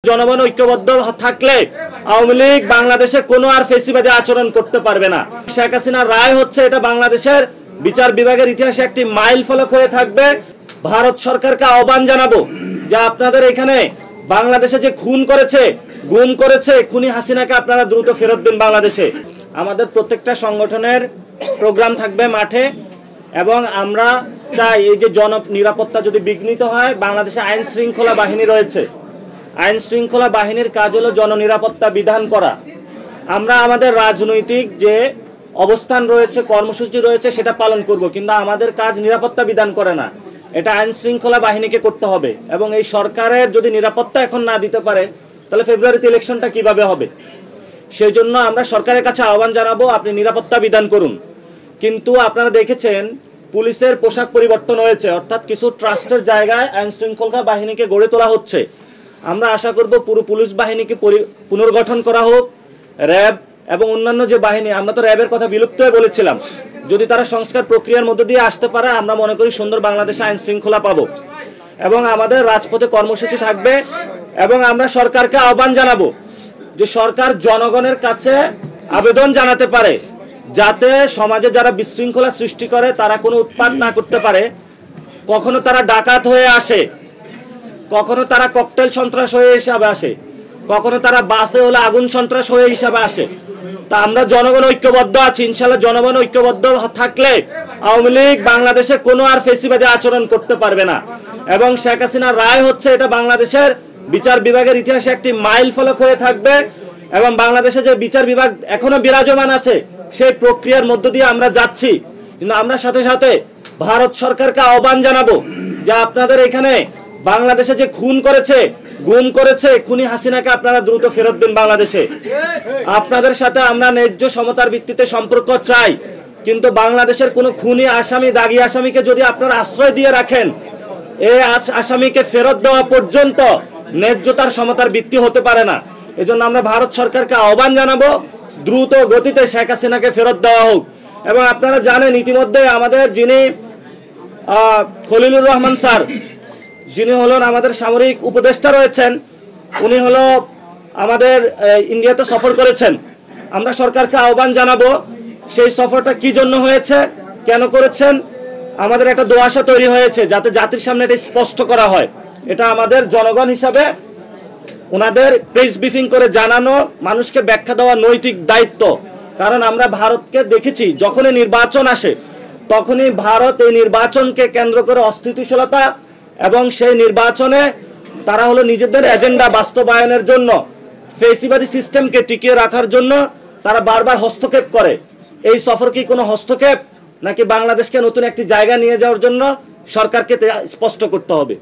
জনগণ ঐক্যবদ্ধ থাকলে আওয়ামী লীগ বাংলাদেশে কোনো আর ফেসিবাদী আচরণ করতে পারবে না। শেখ হাসিনার রায় হচ্ছে এটা বাংলাদেশের বিচার বিভাগের ইতিহাসে একটি মাইল ফলক হয়ে থাকবে। ভারত সরকারকে আহ্বান জানাবো যে আপনাদের এখানে বাংলাদেশে যে খুন করেছে, গুম করেছে খুনি হাসিনাকে আপনারা দ্রুত ফেরত দিন বাংলাদেশে। আমাদের প্রত্যেকটা সংগঠনের প্রোগ্রাম থাকবে মাঠে, এবং আমরা চাই এই যে নিরাপত্তা যদি বিঘ্নিত হয়, বাংলাদেশে আইন শৃঙ্খলা বাহিনী রয়েছে, আইন শৃঙ্খলা বাহিনীর কাজ হলো জননিরাপত্তা বিধান করা। আমরা আমাদের রাজনৈতিক যে অবস্থান রয়েছে, কর্মসূচি রয়েছে সেটা পালন করব, কিন্তু আমাদের কাজ নিরাপত্তা বিধান করে না, এটা আইন শৃঙ্খলা বাহিনীকে করতে হবে। এবং এই সরকারের যদি নিরাপত্তা এখন না দিতে পারে তাহলে ফেব্রুয়ারিতে ইলেকশনটা কিভাবে হবে? সেই জন্য আমরা সরকারের কাছে আহ্বান জানাবো, আপনি নিরাপত্তা বিধান করুন। কিন্তু আপনারা দেখেছেন পুলিশের পোশাক পরিবর্তন হয়েছে, অর্থাৎ কিছু ট্রাস্টের জায়গায় আইন শৃঙ্খলা বাহিনীকে গড়ে তোলা হচ্ছে। আমরা আশা করব পুরো পুলিশ বাহিনীকে পুনর্গঠন করা হোক, র্যাব এবং অন্যান্য যে বাহিনী, আমরা তো র্যাবের কথা বিলুপ্ত হয়ে বলেছিলাম, যদি তারা সংস্কার প্রক্রিয়ার মধ্যে দিয়ে আসতে পারে আমরা মনে করি সুন্দর বাংলাদেশে আইন শৃঙ্খলা পাবো। এবং আমাদের রাজপথে কর্মসূচি থাকবে, এবং আমরা সরকারকে আহ্বান জানাবো যে সরকার জনগণের কাছে আবেদন জানাতে পারে যাতে সমাজে যারা বিশৃঙ্খলা সৃষ্টি করে তারা কোনো উৎপাত না করতে পারে। কখনো তারা ডাকাত হয়ে আসে, কখনো তারা ককটেল সন্ত্রাস হয়ে হিসাবে আসে, কখনো তারা বাসে হলে আগুন সন্ত্রাস হয়ে হিসাবে আসে। তা আমরা জনগণ ঐক্যবদ্ধ আছি, ইনশাল্লাহ জনগণ ঐক্যবদ্ধ থাকলে আওয়ামী লীগ বাংলাদেশে কোনো আর ফেসিবাদী আচরণ করতে পারবে না। এবং শেখ হাসিনার রায় হচ্ছে এটা বাংলাদেশের বিচার বিভাগের ইতিহাসে একটি মাইল ফলক হয়ে থাকবে। এবং বাংলাদেশে যে বিচার বিভাগ এখনো বিরাজমান আছে সেই প্রক্রিয়ার মধ্য দিয়ে আমরা যাচ্ছি। কিন্তু আমরা সাথে সাথে ভারত সরকারকে আহ্বান জানাবো যে আপনাদের এখানে বাংলাদেশে যে খুন করেছে, গুম করেছে খুনি হাসিনাকে আপনারা দ্রুত ফেরত দিন বাংলাদেশে। আপনাদের সাথে আমরা ন্যায্য সমতার ভিত্তিতে সম্পর্ক চাই, কিন্তু বাংলাদেশের কোনো খুনি আসামি, দাগী আসামিকে যদি আপনারা আশ্রয় দিয়ে রাখেন, এই আসামিকে ফেরত দেওয়া পর্যন্ত ন্যায্যতার সমতার ভিত্তি হতে পারে না। এজন্য আমরা ভারত সরকারকে আহ্বান জানাবো দ্রুত গতিতে শেখ হাসিনাকে ফেরত দেওয়া হোক। এবং আপনারা জানেন ইতিমধ্যে আমাদের যিনি খলিলুর রহমান স্যার, যিনি হলেন আমাদের সামরিক উপদেষ্টা রয়েছেন, উনি হলো আমাদের ইন্ডিয়াতে সফর করেছেন। আমরা সরকারকে আহ্বান জানাবো সেই সফরটা কি জন্য হয়েছে, কেন করেছেন, আমাদের একটা দোয়াশা তৈরি হয়েছে যাতে জাতির সামনে এটা স্পষ্ট করা হয়। এটা আমাদের জনগণ হিসাবে ওনাদের প্রেস ব্রিফিং করে জানানো, মানুষকে ব্যাখ্যা দেওয়া নৈতিক দায়িত্ব। কারণ আমরা ভারতকে দেখেছি যখনই নির্বাচন আসে তখনই ভারত এই নির্বাচনকে কেন্দ্র করে অস্থিতিশীলতা এবং সেই নির্বাচনে তারা হলো নিজেদের এজেন্ডা বাস্তবায়নের জন্য, ফেসিবাদী সিস্টেমকে টিকিয়ে রাখার জন্য তারা বারবার হস্তক্ষেপ করে। এই সফর কি কোনো হস্তক্ষেপ, নাকি বাংলাদেশকে নতুন একটি জায়গা নিয়ে যাওয়ার জন্য? সরকারকে স্পষ্ট করতে হবে।